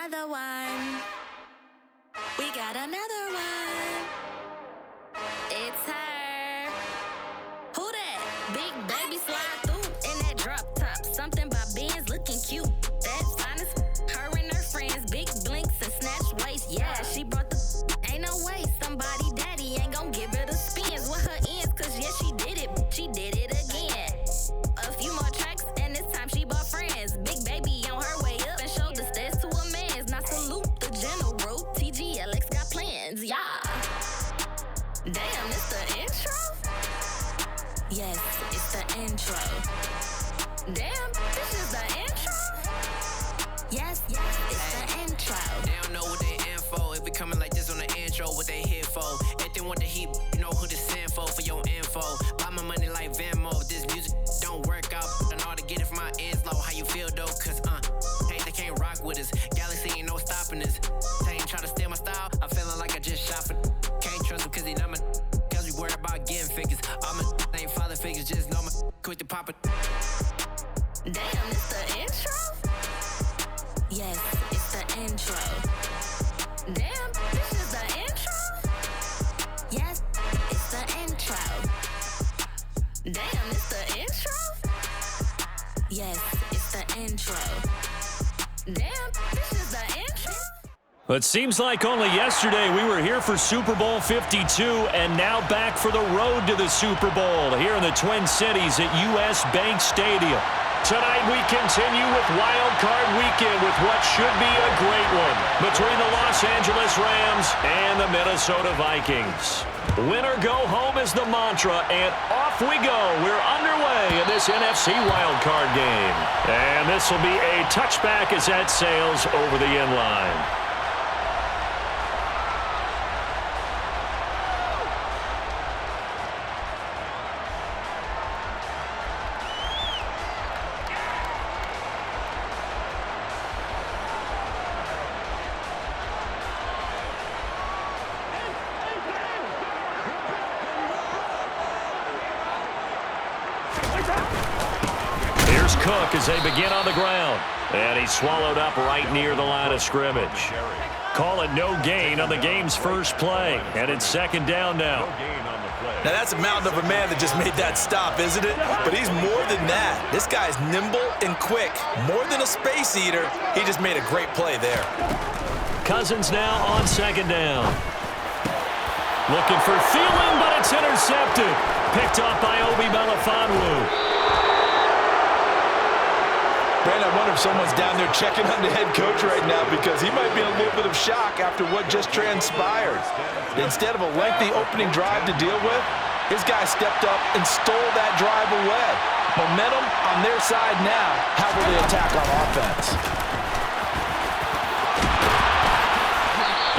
another one. We got another one. It's her. Who that? Big baby slide through in that drop top. Something about Benz looking cute. That's honest. Her and her friends, big blinks and snatch waist. Yeah, she brought the. Ain't no way somebody daddy ain't gon' give her the spins with her ends. Cause yeah, she did it. She did it again. A few more tracks and this time she bought friends. Big baby on her way up and showed the stairs to a man's. Now salute the general. TGLX got plans, yeah. Damn, it's the intro? Yes, it's the intro. Damn, this is the intro? Yes, it's the intro. They don't know what they info. If we coming like this on the intro, what they here for? If they want the heat, you know who to send for your info. Buy my money like Venmo. This music don't work out. I know how to get it from my ends low. How you feel though? Cause hey, they can't rock with us. Galaxy ain't no stopping us. They ain't try to steal my style. I'm feeling like I just shot for. Can't trust him cause he not my. Cause we worried about getting figures. All my ain't father figures. Just know my quick to pop it. Damn, it's the intro? Yes, it's the intro. Damn, this is the intro? Yes, it's the intro. Damn, it's the intro? Yes, it's the intro. Damn, this is the intro? It seems like only yesterday we were here for Super Bowl 52 and now back for the road to the Super Bowl here in the Twin Cities at US Bank Stadium. Tonight we continue with Wildcard Weekend with what should be a great one between the Los Angeles Rams and the Minnesota Vikings. Win or go home is the mantra, and off we go. We're underway in this NFC Wildcard game. And this will be a touchback as that sails over the end line. Cook as they begin on the ground. And he's swallowed up right near the line of scrimmage. Call it no gain on the game's first play. And it's second down now. Now that's a mountain of a man that just made that stop, isn't it? But he's more than that. This guy's nimble and quick. More than a space eater. He just made a great play there. Cousins now on second down. Looking for Thielen, but it's intercepted. Picked off by Obi Melifonwu. Brandon, I wonder if someone's down there checking on the head coach right now because he might be in a little bit of shock after what just transpired. Instead of a lengthy opening drive to deal with, his guy stepped up and stole that drive away. Momentum on their side now. How will they attack on offense?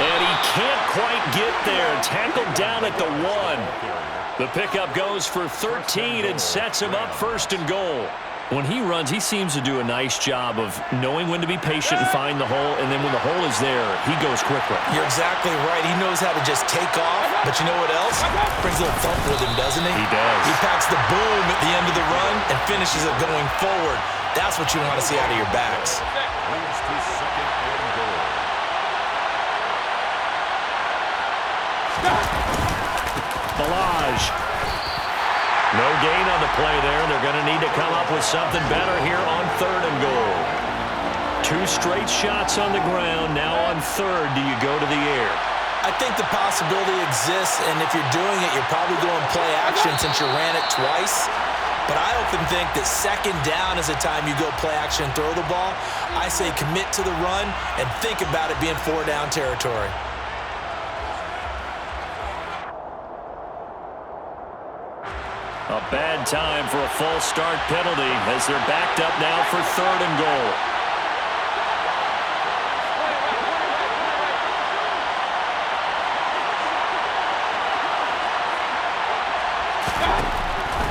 And he can't quite get there. Tackled down at the 1. The pickup goes for 13 and sets him up first and goal. When he runs, he seems to do a nice job of knowing when to be patient and find the hole, and then when the hole is there, he goes quickly. You're exactly right. He knows how to just take off, but you know what else? Brings a little thump with him, doesn't he? He does. He packs the boom at the end of the run and finishes it going forward. That's what you want to see out of your backs. Balaj. No gain on the play there. They're going to need to come up with something better here on third and goal. 2 straight shots on the ground. Now on third, do you go to the air? I think the possibility exists, and if you're doing it, you're probably going play action since you ran it twice. But I often think that second down is the time you go play action and throw the ball. I say commit to the run and think about it being 4-down territory. A bad time for a false start penalty as they're backed up now for third and goal.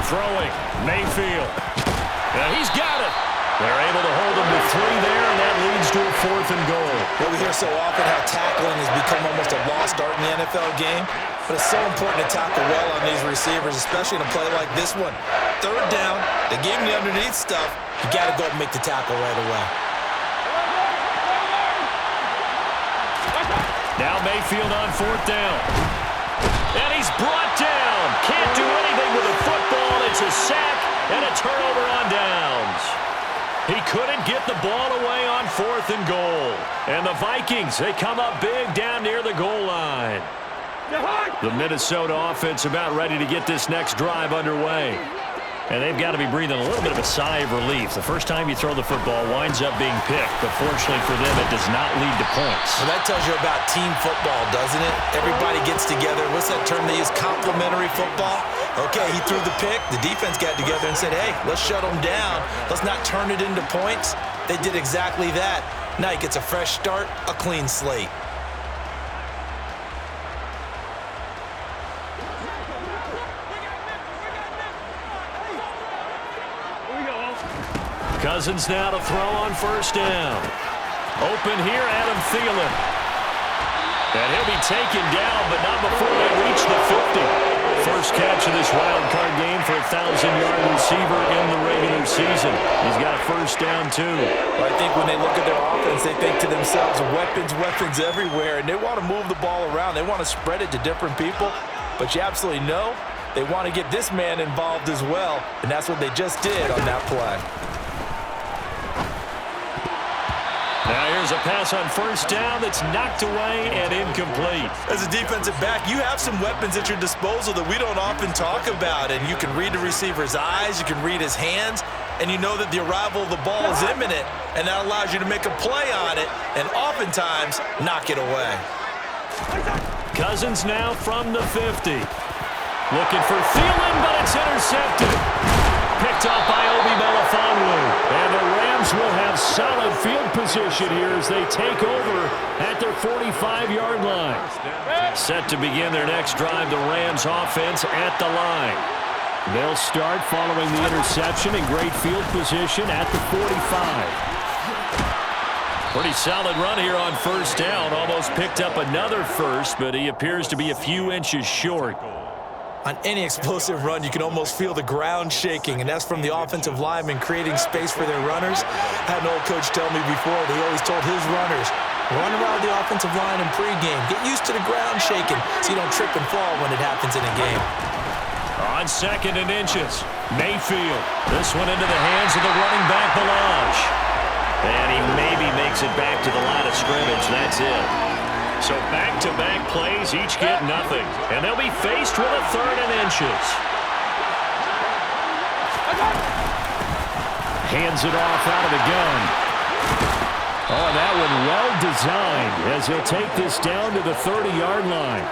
Throwing, Mayfield. And he's got it. They're able to hold him to 3 there, and that leads to a 4th and goal. Well, we hear so often how tackling has become almost a lost art in the NFL game. But it's so important to tackle well on these receivers, especially in a play like this one. Third down, they gave him the underneath stuff. You got to go up and make the tackle right away. Now Mayfield on 4th down. And he's brought down. Can't do anything with the football. It's a sack and a turnover on downs. He couldn't get the ball away on 4th and goal. And the Vikings, they come up big down near the goal line. The Minnesota offense about ready to get this next drive underway. And they've got to be breathing a little bit of a sigh of relief. The first time you throw the football winds up being picked, but fortunately for them, it does not lead to points. Well, that tells you about team football, doesn't it? Everybody gets together. What's that term they use? Complementary football? Okay, he threw the pick. The defense got together and said, hey, let's shut them down. Let's not turn it into points. They did exactly that. Now he gets a fresh start, a clean slate. Cousins now to throw on 1st down. Open here, Adam Thielen. And he'll be taken down, but not before they reach the 50. First catch of this wild card game for a 1,000-yard receiver in the regular season. He's got a 1st down, too. Well, I think when they look at their offense, they think to themselves, weapons, weapons everywhere, and they want to move the ball around. They want to spread it to different people, but you absolutely know they want to get this man involved as well, and that's what they just did on that play. Now here's a pass on 1st down that's knocked away and incomplete. As a defensive back, you have some weapons at your disposal that we don't often talk about, and you can read the receiver's eyes, you can read his hands, and you know that the arrival of the ball is imminent, and that allows you to make a play on it and oftentimes knock it away. Cousins now from the 50. Looking for Thielen, but it's intercepted. Picked off by Obi Melifonwu. And the Rams will have solid field position here as they take over at their 45-yard line. Set to begin their next drive, the Rams offense at the line. They'll start following the interception in great field position at the 45. Pretty solid run here on 1st down. Almost picked up another first, but he appears to be a few inches short. On any explosive run, you can almost feel the ground shaking, and that's from the offensive linemen creating space for their runners. I had an old coach tell me before, they always told his runners, run around the offensive line in pregame. Get used to the ground shaking so you don't trip and fall when it happens in a game. On 2nd and inches, Mayfield. This one into the hands of the running back, Balaj. And he maybe makes it back to the line of scrimmage. That's it. So back-to-back plays, each get nothing. And they'll be faced with a 3rd and inches. Hands it off out of the gun. Oh, and that one well designed as he'll take this down to the 30-yard line.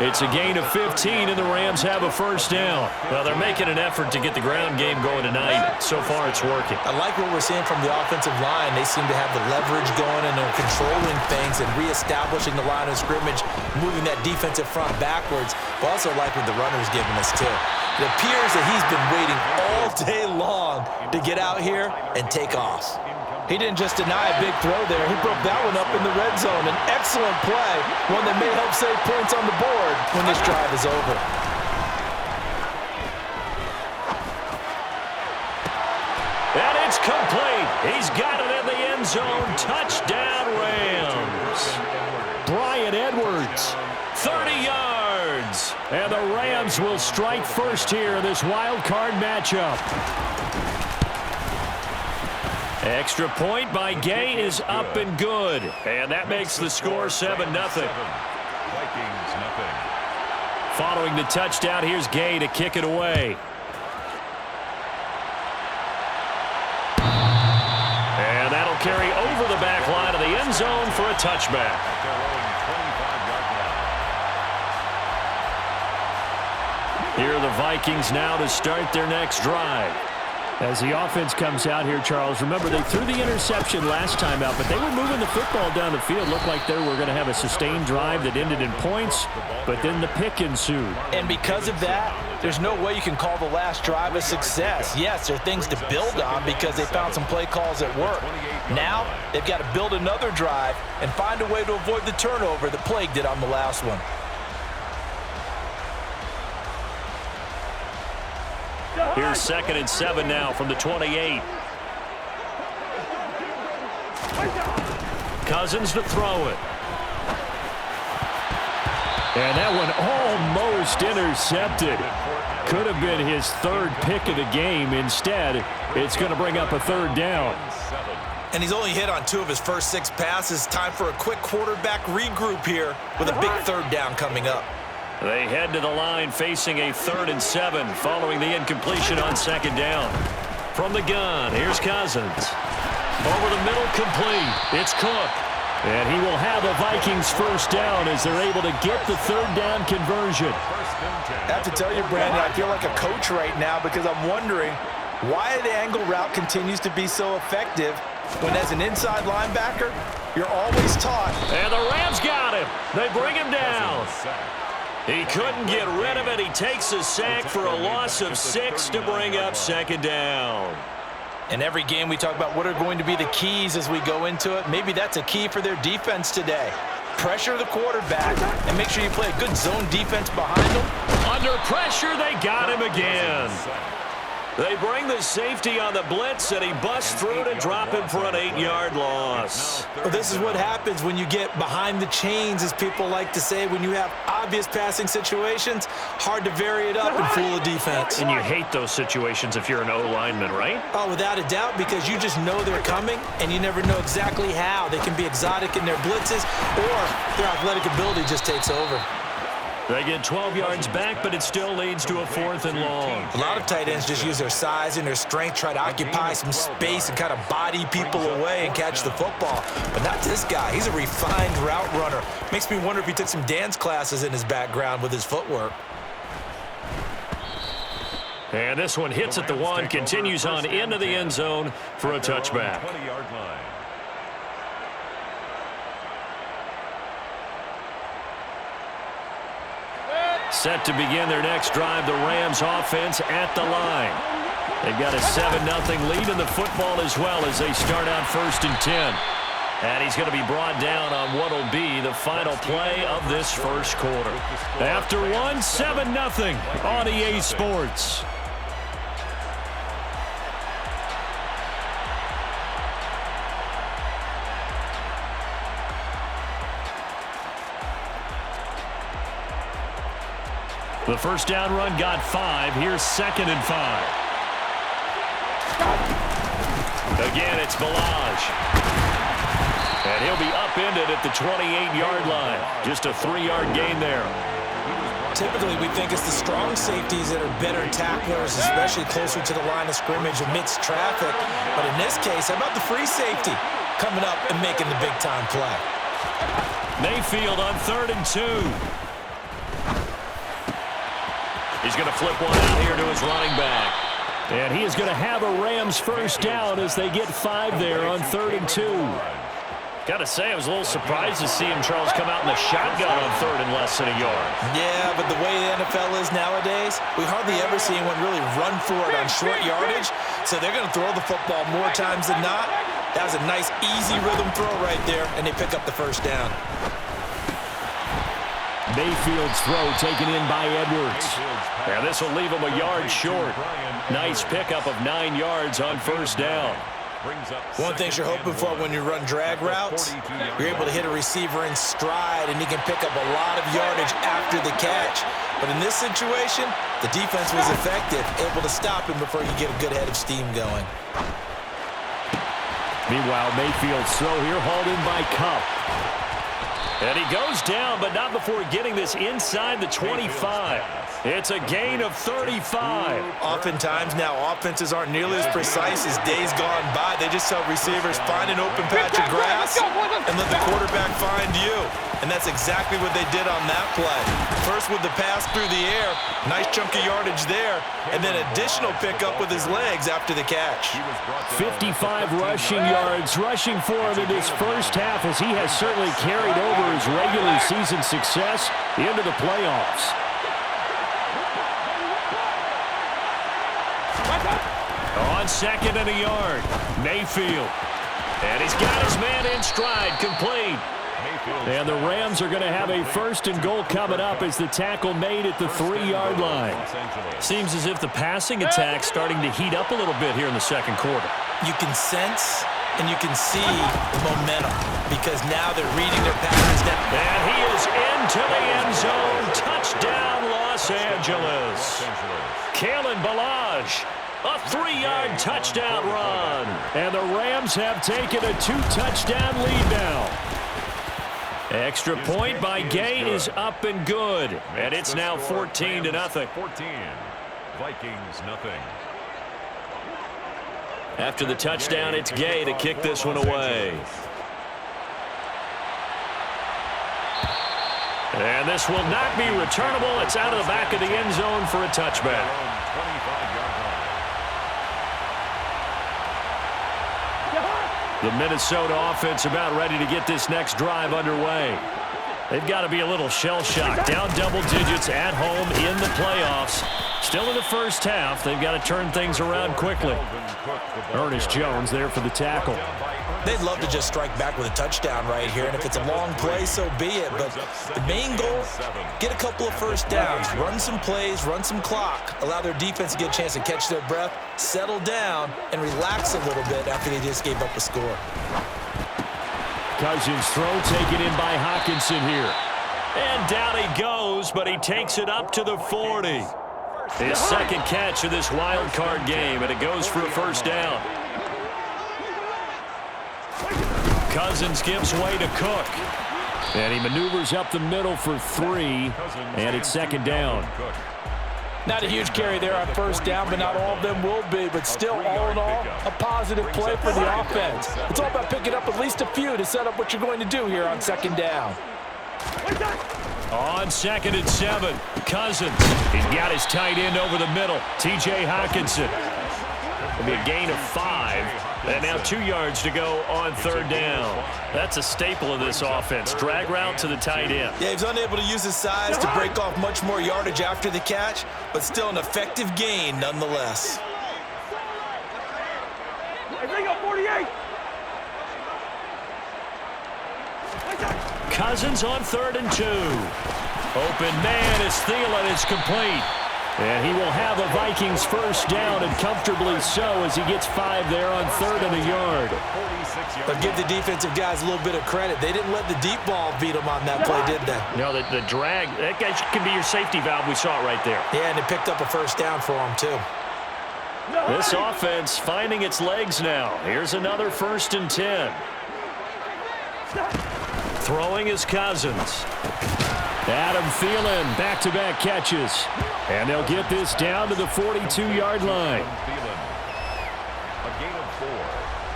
It's a gain of 15, and the Rams have a 1st down. Well, they're making an effort to get the ground game going tonight. So far, it's working. I like what we're seeing from the offensive line. They seem to have the leverage going, and they're controlling things and reestablishing the line of scrimmage, moving that defensive front backwards. But also like what the runner's giving us, too. It appears that he's been waiting all day long to get out here and take off. He didn't just deny a big throw there. He broke that one up in the red zone. An excellent play, one that may help save points on the board when this drive is over. And it's complete. He's got it in the end zone. Touchdown, Rams. Bryan Edwards, 30 yards. And the Rams will strike first here in this wild card matchup. Extra point by Gay is up and good. And that makes the score 7-0. Vikings, nothing. Following the touchdown, here's Gay to kick it away. And that'll carry over the back line of the end zone for a touchback. Here are the Vikings now to start their next drive. As the offense comes out here, Charles, remember they threw the interception last time out, but they were moving the football down the field. Looked like they were going to have a sustained drive that ended in points, but then the pick ensued. And because of that, there's no way you can call the last drive a success. Yes, there are things to build on because they found some play calls that work. Now, they've got to build another drive and find a way to avoid the turnover that plagued it on the last one. Here's 2nd and 7 now from the 28. Cousins to throw it. And that one almost intercepted. Could have been his third pick of the game. Instead, it's going to bring up a third down. And he's only hit on 2 of his first 6 passes. Time for a quick quarterback regroup here with a big third down coming up. They head to the line facing a 3rd and 7 following the incompletion on 2nd down. From the gun, here's Cousins. Over the middle, complete. It's Cook. And he will have a Vikings first down as they're able to get the third down conversion. I have to tell you, Brandon, I feel like a coach right now because I'm wondering why the angle route continues to be so effective when as an inside linebacker, you're always taught. And the Rams got him. They bring him down. He couldn't get rid of it. He takes a sack for a loss of 6 to bring up 2nd down. In every game, we talk about what are going to be the keys as we go into it. Maybe that's a key for their defense today. Pressure the quarterback and make sure you play a good zone defense behind them. Under pressure, they got him again. They bring the safety on the blitz, and he busts through to drop him for an 8-yard loss. Well, this is what happens when you get behind the chains, as people like to say. When you have obvious passing situations, hard to vary it up and fool a defense. And you hate those situations if you're an O-lineman, right? Oh, without a doubt, because you just know they're coming, and you never know exactly how. They can be exotic in their blitzes, or their athletic ability just takes over. They get 12 yards back, but it still leads to a 4th and long. A lot of tight ends just use their size and their strength, try to occupy some space and kind of body people away and catch the football. But not this guy. He's a refined route runner. Makes me wonder if he took some dance classes in his background with his footwork. And this one hits at the 1, continues on into the end zone for a touchback. 20-yard line. Set to begin their next drive, the Rams offense at the line. They've got a 7-0 lead in the football as well as they start out 1st and 10. And he's going to be brought down on what will be the final play of this first quarter. After 1, 7-0 on EA Sports. The first down run got 5. Here's 2nd and 5. Again, it's Balaj. And he'll be upended at the 28-yard line. Just a 3-yard gain there. Typically, we think it's the strong safeties that are better tacklers, especially closer to the line of scrimmage amidst traffic. But in this case, how about the free safety coming up and making the big-time play? Mayfield on 3rd and 2. He's going to flip one out here to his running back. And he is going to have a Rams first down as they get 5 there on 3rd and 2. Got to say, I was a little surprised to see him, Charles, come out in the shotgun on 3rd and less than a yard. Yeah, but the way the NFL is nowadays, we hardly ever see anyone really run for it on short yardage. So they're going to throw the football more times than not. That was a nice, easy rhythm throw right there, and they pick up the first down. Mayfield's throw taken in by Edwards. And this will leave him a yard short. Nice pickup of 9 yards on first down. One of the things you're hoping for when you run drag routes, you're able to hit a receiver in stride, and he can pick up a lot of yardage after the catch. But in this situation, the defense was effective, able to stop him before you get a good head of steam going. Meanwhile, Mayfield's throw here hauled in by Kupp. And he goes down, but not before getting this inside the 25. It's a gain of 35. Oftentimes now, offenses aren't nearly as precise as days gone by. They just tell receivers, find an open patch of grass and let the quarterback find you. And that's exactly what they did on that play. First with the pass through the air, nice chunk of yardage there, and then additional pickup with his legs after the catch. 55 rushing yards, rushing for him in this first half as he has certainly carried over his regular season success into the playoffs. On 2nd and a yard, Mayfield. And he's got his man in stride, complete. And the Rams are going to have a 1st and goal coming up as the tackle made at the 3-yard line. Seems as if the passing attack's starting to heat up a little bit here in the second quarter. You can sense And you can see the momentum because now they're reading their patterns now. And he is into the end zone. Touchdown, Los Angeles. Kalen Ballage, a 3-yard touchdown run. And the Rams have taken a 2-touchdown lead now. Extra point by Gay is up and good. And it's now 14-0. 14. Vikings nothing. After the touchdown, it's Gay to kick this one away. And this will not be returnable. It's out of the back of the end zone for a touchback. The Minnesota offense about ready to get this next drive underway. They've got to be a little shell-shocked. Down double digits at home in the playoffs. Still in the first half. They've got to turn things around quickly. Ernest Jones there for the tackle. They'd love to just strike back with a touchdown right here, and if it's a long play, so be it. But the main goal, get a couple of first downs, run some plays, run some clock, allow their defense to get a chance to catch their breath, settle down, and relax a little bit after they just gave up a score. Cousins' throw taken in by Hawkinson here. And down he goes, but he takes it up to the 40. His second catch of this wild card game, and it goes for a first down. Cousins gives way to Cook. And he maneuvers up the middle for 3, and it's second down. Not a huge carry there on first down, but not all of them will be. But still, all in all, a positive play for the offense. It's all about picking up at least a few to set up what you're going to do here on second down. On 2nd and 7, Cousins. He's got his tight end over the middle, T.J. Hawkinson. It'll be a gain of 5. And now 2 yards to go on third down. That's a staple of this offense. Drag route to the tight end. Yeah, he's unable to use his size to break off much more yardage after the catch, but still an effective gain nonetheless. Cousins on 3rd and 2. Open man as Thielen is complete. And he will have a Vikings first down, and comfortably so, as he gets 5 there on 3rd and a yard. But give the defensive guys a little bit of credit. They didn't let the deep ball beat them on that play, did they? No, the drag, that guy can be your safety valve. We saw it right there. Yeah, and they picked up a first down for him, too. This offense finding its legs now. Here's another 1st and 10. Throwing is Cousins. Adam Thielen, back-to-back catches. And they'll get this down to the 42-yard line. A gain of 4.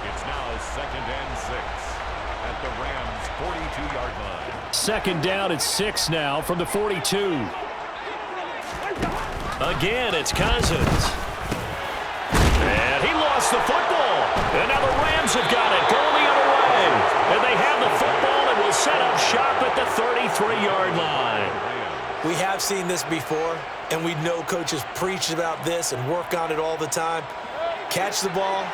It's now 2nd and 6 at the Rams' 42-yard line. Second down at 6 now from the 42. Again, it's Cousins. And he lost the football. And now the Rams have got it. Going the other way. And they have the football and will set up shop at the 33-yard line. We have seen this before, and we know coaches preach about this and work on it all the time. Catch the ball.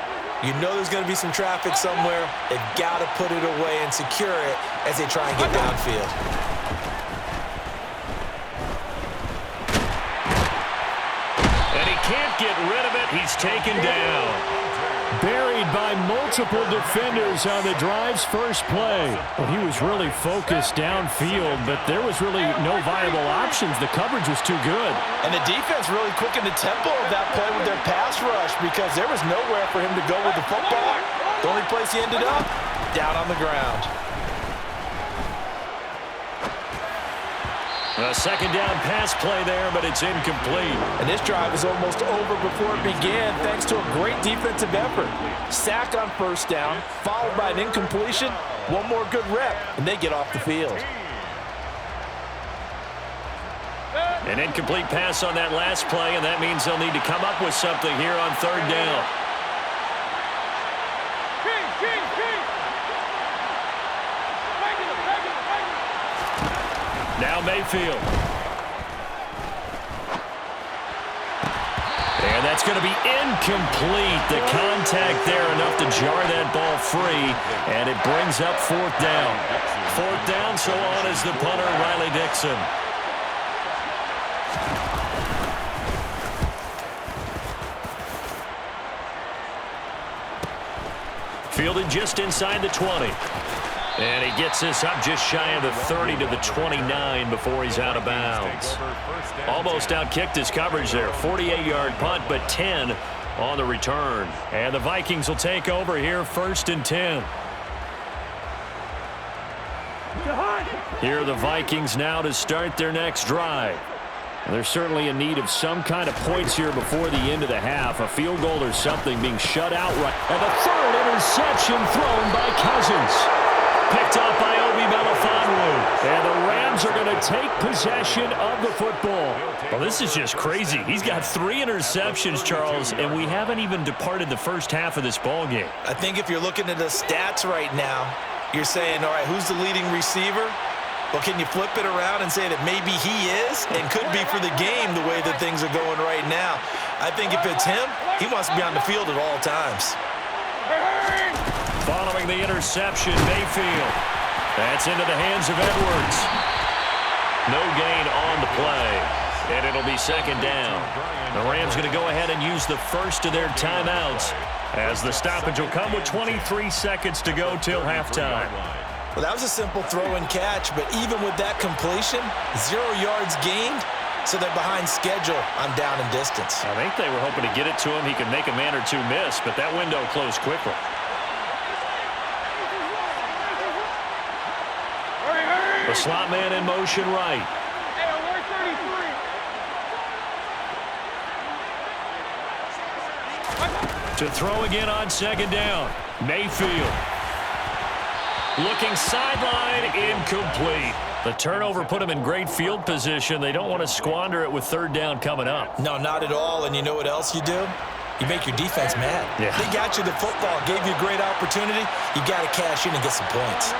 You know there's going to be some traffic somewhere. They've got to put it away and secure it as they try and get downfield. And he can't get rid of it. He's taken down. Buried by multiple defenders on the drive's first play. Well, he was really focused downfield, but there was really no viable options. The coverage was too good. And the defense really quickened the tempo of that play with their pass rush because there was nowhere for him to go with the football. The only place he ended up, down on the ground. A second down pass play there, but it's incomplete. And this drive is almost over before it began thanks to a great defensive effort. Sack on first down, followed by an incompletion. One more good rep, and they get off the field. An incomplete pass on that last play, and that means they'll need to come up with something here on third down. Now Mayfield. And that's going to be incomplete. The contact there enough to jar that ball free, and it brings up 4th down. 4th down, so on is the punter, Riley Dixon. Fielded just inside the 20. And he gets this up just shy of the 30 to the 29 before he's out of bounds. Almost outkicked his coverage there. 48-yard punt, but 10 on the return. And the Vikings will take over here, 1st and 10. Here are the Vikings now to start their next drive. They're certainly in need of some kind of points here before the end of the half. A field goal or something being shut outright. And the 3rd interception thrown by Cousins. Picked up by Obi Melifonwu. And the Rams are going to take possession of the football. Well, this is just crazy. He's got 3 interceptions, Charles, and we haven't even departed the first half of this ball game. I think if you're looking at the stats right now, you're saying, all right, who's the leading receiver? Well, can you flip it around and say that maybe he is and could be for the game the way that things are going right now? I think if it's him, he wants to be on the field at all times. Following the interception, Mayfield. That's into the hands of Edwards. No gain on the play, and it'll be 2nd down. The Rams going to go ahead and use the first of their timeouts as the stoppage will come with 23 seconds to go till halftime. Well, that was a simple throw and catch, but even with that completion, 0 yards gained, so they're behind schedule on down and distance. I think they were hoping to get it to him. He could make a man or two miss, but that window closed quickly. The slot man in motion right. To throw again on 2nd down. Mayfield. Looking sideline, incomplete. The turnover put them in great field position. They don't want to squander it with 3rd down coming up. No, not at all. And you know what else you do? You make your defense mad. Yeah. They got you the football, gave you a great opportunity. You got to cash in and get some points.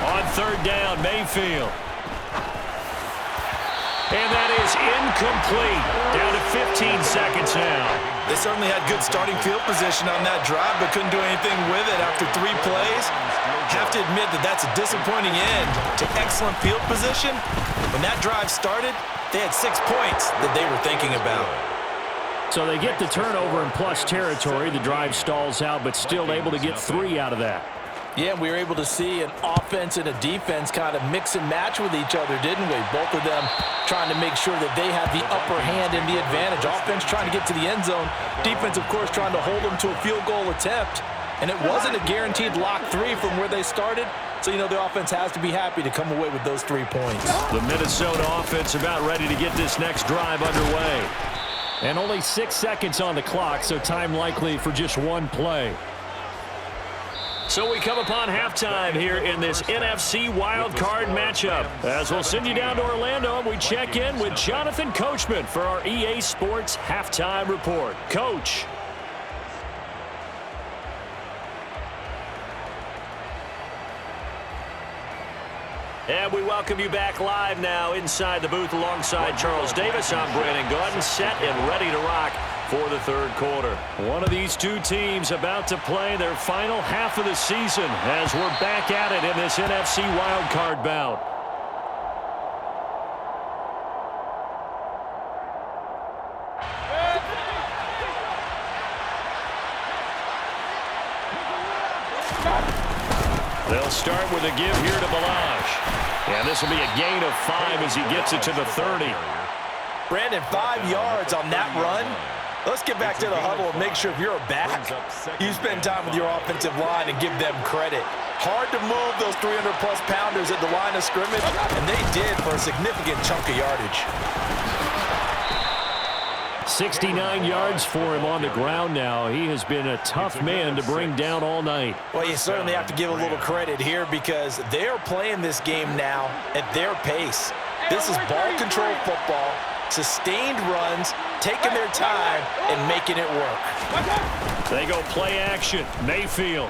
On 3rd down, Mayfield. And that is incomplete. Down to 15 seconds now. They certainly had good starting field position on that drive, but couldn't do anything with it after 3 plays. Have to admit that that's a disappointing end to excellent field position. When that drive started, they had 6 points that they were thinking about. So they get the turnover in plus territory. The drive stalls out, but still able to get 3 out of that. Yeah, we were able to see an offense and a defense kind of mix and match with each other, didn't we? Both of them trying to make sure that they have the upper hand and the advantage. Offense trying to get to the end zone. Defense, of course, trying to hold them to a field goal attempt. And it wasn't a guaranteed lock 3 from where they started. So, you know, the offense has to be happy to come away with those 3 points. The Minnesota offense about ready to get this next drive underway. And only 6 seconds on the clock, so time likely for just 1 play. So we come upon halftime here in this NFC Wildcard matchup. As we'll send you down to Orlando, and we check in with Jonathan Coachman for our EA Sports Halftime Report. Coach. And we welcome you back live now inside the booth alongside Charles Davis. I'm Brandon Gordon, set and ready to rock for the 3rd quarter. One of these 2 teams about to play their final half of the season as we're back at it in this NFC wildcard bout. They'll start with a give here to Balazs. And this will be a gain of 5 as he gets it to the 30. Brandon, 5 yards on that run. Let's get back to the huddle and make sure if you're a back, you spend time with your offensive line and give them credit. Hard to move those 300-plus pounders at the line of scrimmage, and they did for a significant chunk of yardage. 69 yards for him on the ground now. He has been a tough man to bring down all night. Well, you certainly have to give a little credit here because they are playing this game now at their pace. This is ball control football, sustained runs, taking their time and making it work. They go play action. Mayfield.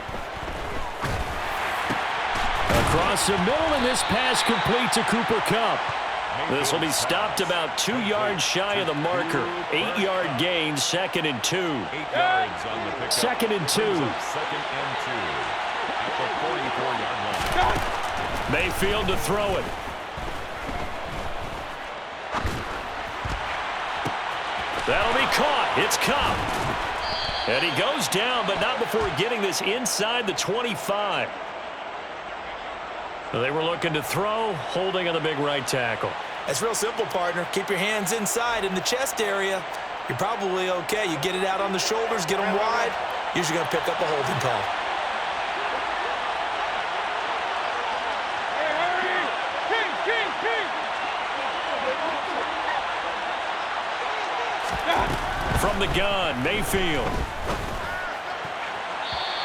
Across the middle, and this pass complete to Cooper Kupp. This will be stopped about 2 yards shy of the marker. 8-yard gain, 2nd and 2. 8 yards on the pickup. 2nd and 2. 2nd and 2 at the 44-yard line. Mayfield to throw it. That'll be caught. It's Cup. And he goes down, but not before getting this inside the 25. They were looking to throw, holding on the big right tackle. It's real simple, partner. Keep your hands inside in the chest area. You're probably okay. You get it out on the shoulders, get them wide. Usually going to pick up a holding call. From the gun, Mayfield.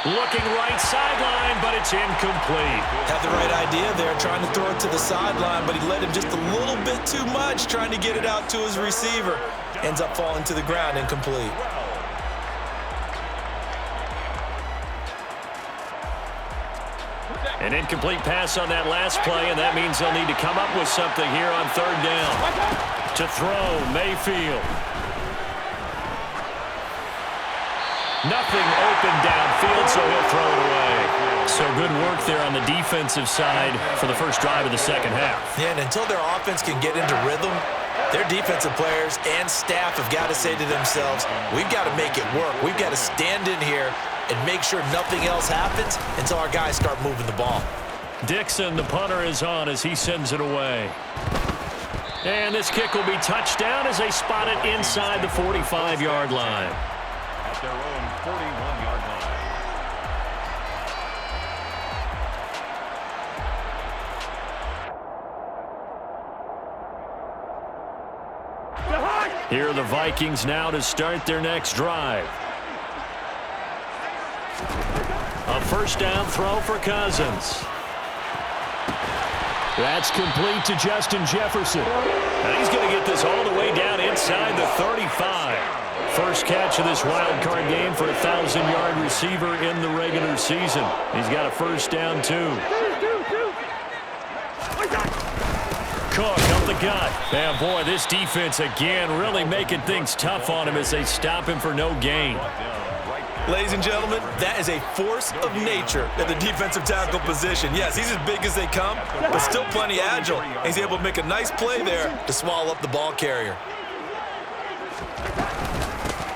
Looking right sideline, but it's incomplete. Had the right idea there, trying to throw it to the sideline, but he led him just a little bit too much, trying to get it out to his receiver. Ends up falling to the ground, incomplete. An incomplete pass on that last play, and that means they'll need to come up with something here on third down. To throw, Mayfield. Nothing open downfield, so he'll throw it away. So good work there on the defensive side for the first drive of the second half. Yeah, and until their offense can get into rhythm, their defensive players and staff have got to say to themselves, we've got to make it work. We've got to stand in here and make sure nothing else happens until our guys start moving the ball. Dixon, the punter, is on as he sends it away. And this kick will be touchdown as they spot it inside the 45-yard line. At their own 41-yard line. Here are the Vikings now to start their next drive. A first down throw for Cousins. That's complete to Justin Jefferson. And he's going to get this all the way down inside the 35. First catch of this wild card game for a 1,000-yard receiver in the regular season. He's got a first down, too. Cook up the gut. And, boy, this defense, again, really making things tough on him as they stop him for no gain. Ladies and gentlemen, that is a force of nature at the defensive tackle position. Yes, he's as big as they come, but still plenty agile. He's able to make a nice play there to swallow up the ball carrier.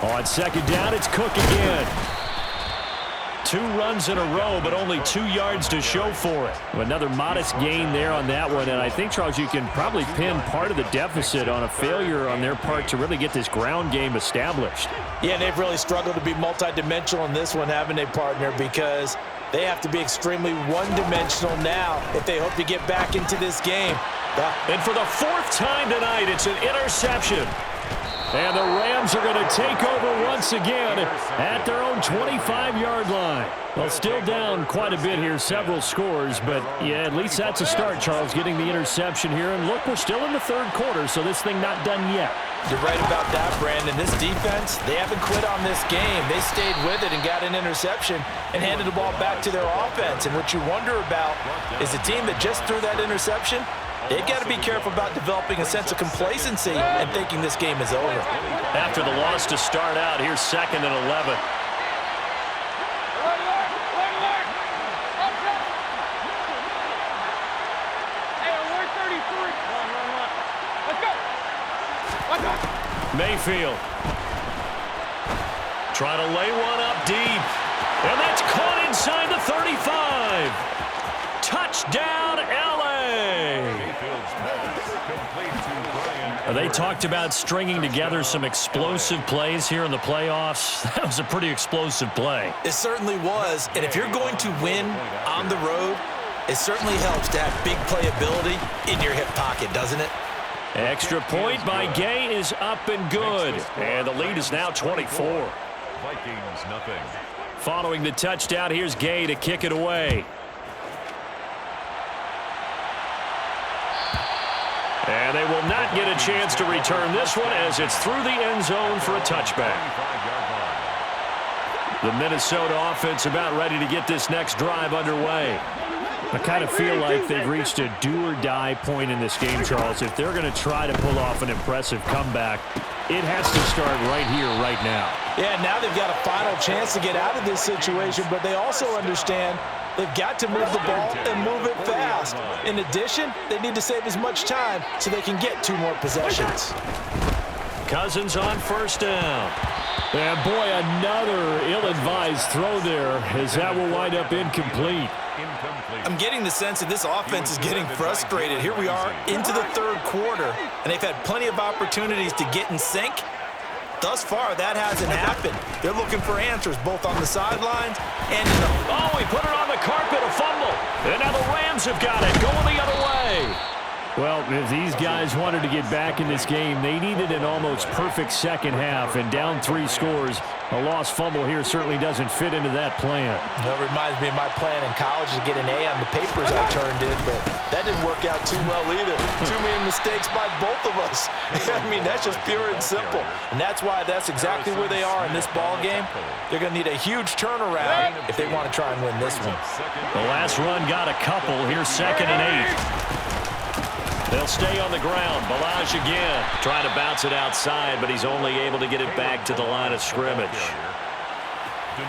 On second down, it's Cook again. 2 runs in a row, but only 2 yards to show for it. Another modest gain there on that one, and I think, Charles, you can probably pin part of the deficit on a failure on their part to really get this ground game established. Yeah, and they've really struggled to be multidimensional in this one, haven't they, partner? Because they have to be extremely one-dimensional now if they hope to get back into this game. And for the 4th time tonight, it's an interception. And the Rams are going to take over once again at their own 25-yard line. Well, still down quite a bit here, several scores, but yeah, at least that's a start, Charles, getting the interception here. And look, we're still in the third quarter, so this thing not done yet. You're right about that, Brandon. This defense, they haven't quit on this game. They stayed with it and got an interception and handed the ball back to their offense. And what you wonder about is the team that just threw that interception, they've got to be careful about developing a sense of complacency and thinking this game is over. After the loss to start out, here's 2nd and 11. Mayfield trying to lay one up deep, and that's caught inside the 35. Touchdown, LA! They talked about stringing together some explosive plays here in the playoffs. That was a pretty explosive play. It certainly was, and if you're going to win on the road, it certainly helps to have big playability in your hip pocket, doesn't it? Extra point by Gay is up and good. And the lead is now 24. Vikings, nothing. Following the touchdown, here's Gay to kick it away. And they will not get a chance to return this one as it's through the end zone for a touchback. The Minnesota offense about ready to get this next drive underway. I kind of feel like they've reached a do-or-die point in this game, Charles. If they're going to try to pull off an impressive comeback, it has to start right here, right now. Yeah, now they've got a final chance to get out of this situation, but they also understand they've got to move the ball and move it fast. In addition, they need to save as much time so they can get 2 more possessions. Cousins on first down. And boy, another ill-advised throw there, as that will wind up incomplete. I'm getting the sense that this offense is getting frustrated. Here we are into the third quarter, and they've had plenty of opportunities to get in sync. Thus far, that hasn't happened. They're looking for answers both on the sidelines and in the... Oh, he put it on the carpet, a fumble. And now the Rams have got it, going the other way. Well, if these guys wanted to get back in this game, they needed an almost perfect second half, and down 3 scores. A lost fumble here certainly doesn't fit into that plan. That reminds me of my plan in college to get an A on the papers I turned in, but that didn't work out too well either. Too many mistakes by both of us. I mean, that's just pure and simple. And that's why that's exactly where they are in this ball game. They're going to need a huge turnaround if they want to try and win this one. The last run got a couple. Here's 2nd and 8. They'll stay on the ground. Balaj again. Trying to bounce it outside, but he's only able to get it back to the line of scrimmage.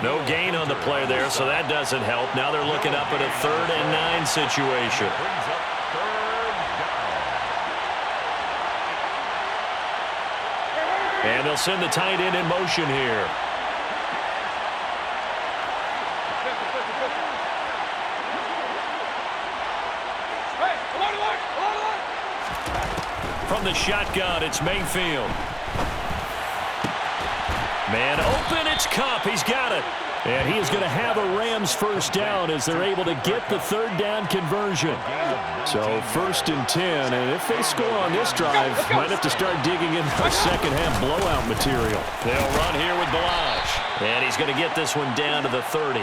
No gain on the play there, so that doesn't help. Now they're looking up at a 3rd and 9 situation. And they'll send the tight end in motion here. From the shotgun, it's Mayfield. Man open, it's Cup. He's got it. And he is going to have a Rams first down as they're able to get the 3rd down conversion. So 1st and 10, and if they score on this drive, might have to start digging in for second half blowout material. They'll run here with Balaj. And he's going to get this one down to the 30.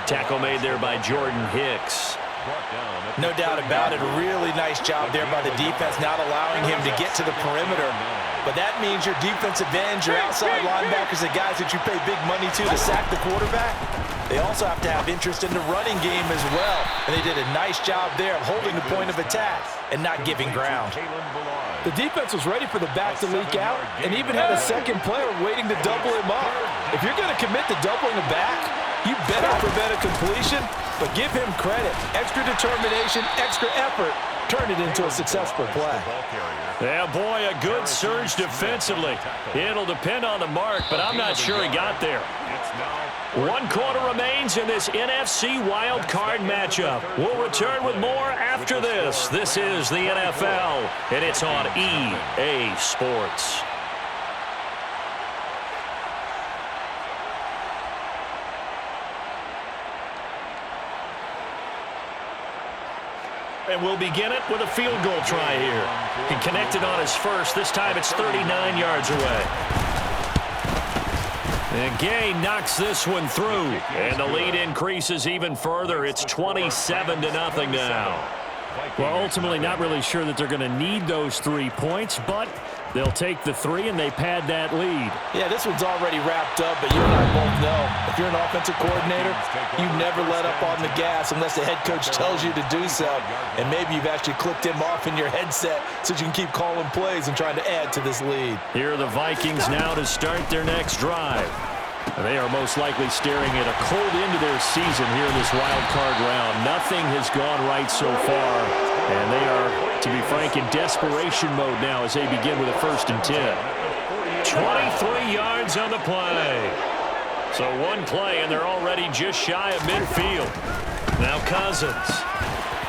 Tackle made there by Jordan Hicks. No doubt about it. A really nice job there by the defense, not allowing him to get to the perimeter. But that means your defensive ends, your outside linebackers, the guys that you pay big money to sack the quarterback, they also have to have interest in the running game as well. And they did a nice job there of holding the point of attack and not giving ground. The defense was ready for the back to leak out and even had a second player waiting to double him up. If you're going to commit to doubling the back, you better prevent a completion, but give him credit. Extra determination, extra effort, turn it into a successful play. Yeah, boy, a good surge defensively. It'll depend on the mark, but I'm not sure he got there. 1 quarter remains in this NFC Wildcard matchup. We'll return with more after this. This is the NFL, and it's on EA Sports. And we'll begin it with a field goal try here. He connected on his first. This time it's 39 yards away. And Gay knocks this one through. And the lead increases even further. It's 27-0 now. Well, ultimately not really sure that they're going to need those 3 points, but they'll take the 3 and they pad that lead. Yeah, this one's already wrapped up, but you and I both know if you're an offensive coordinator, you never let up on the gas unless the head coach tells you to do so. And maybe you've actually clicked him off in your headset so you can keep calling plays and trying to add to this lead. Here are the Vikings now to start their next drive. They are most likely staring at a cold end to their season here in this wild card round. Nothing has gone right so far, and they are, to be frank, in desperation mode now as they begin with a 1st and 10. 23 yards on the play. So 1 play, and they're already just shy of midfield. Now Cousins.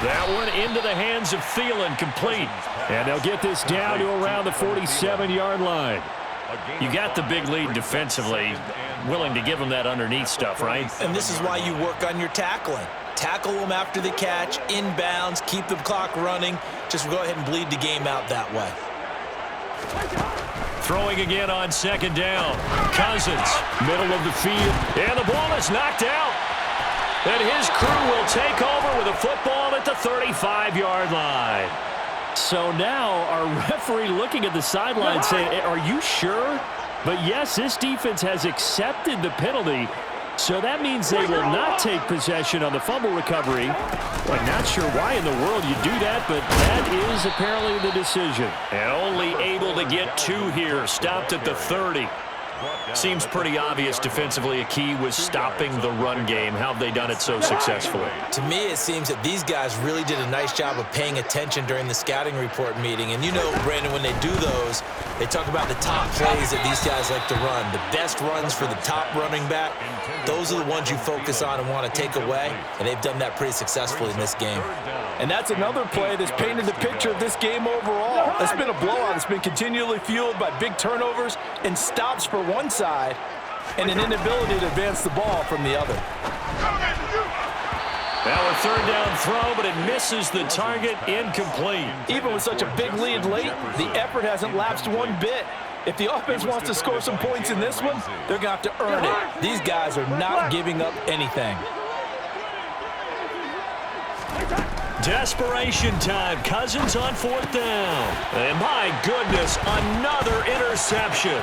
That one into the hands of Thielen, complete. And they'll get this down to around the 47-yard line. You got the big lead defensively, willing to give them that underneath stuff, right? And this is why you work on your tackling. Tackle them after the catch, inbounds, keep the clock running. Just go ahead and bleed the game out that way. Throwing again on 2nd down. Cousins, middle of the field, and the ball is knocked out. And his crew will take over with a football at the 35-yard line. So now our referee looking at the sideline saying, are you sure? But yes, this defense has accepted the penalty. So that means they will not take possession on the fumble recovery. I'm not sure why in the world you do that, but that is apparently the decision. And only able to get 2 here, stopped at the 30. Seems pretty obvious defensively a key was stopping the run game. How have they done it so successfully? To me, it seems that these guys really did a nice job of paying attention during the scouting report meeting. And you know, Brandon, when they do those, they talk about the top plays that these guys like to run. The best runs for the top running back, those are the ones you focus on and want to take away. And they've done that pretty successfully in this game. And that's another play that's painted the picture of this game overall. It's been a blowout. It's been continually fueled by big turnovers and stops for one side and an inability to advance the ball from the other. Now a third down throw, but it misses the target, incomplete. Even with such a big lead late, the effort hasn't lapsed one bit. If the offense wants to score some points in this one, they're going to have to earn it. These guys are not giving up anything. Desperation time. Cousins on fourth down. And my goodness, another interception.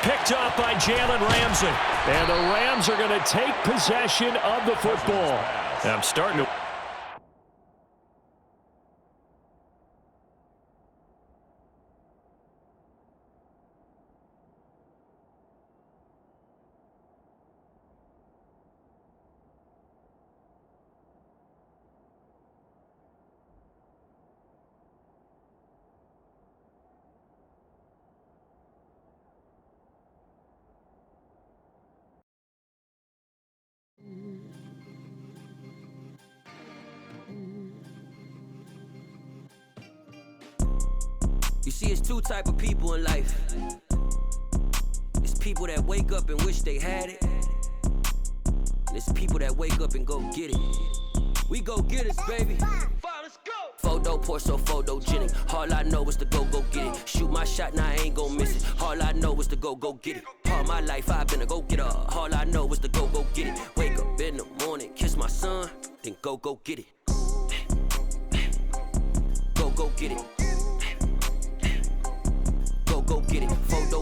Picked up by Jalen Ramsey. And the Rams are going to take possession of the football. I'm starting to... You see, it's two type of people in life. It's people that wake up and wish they had it. And it's people that wake up and go get it. We go get it, baby. Let's go. Photo Porso, photogenic. All I know is to go get it. Shoot my shot, now I ain't gon' miss it. All I know is to go get it. All my life I've been a go-getter. All I know is to go get it. Wake up in the morning, kiss my son, then go get it. Go get it. Go get it. Photo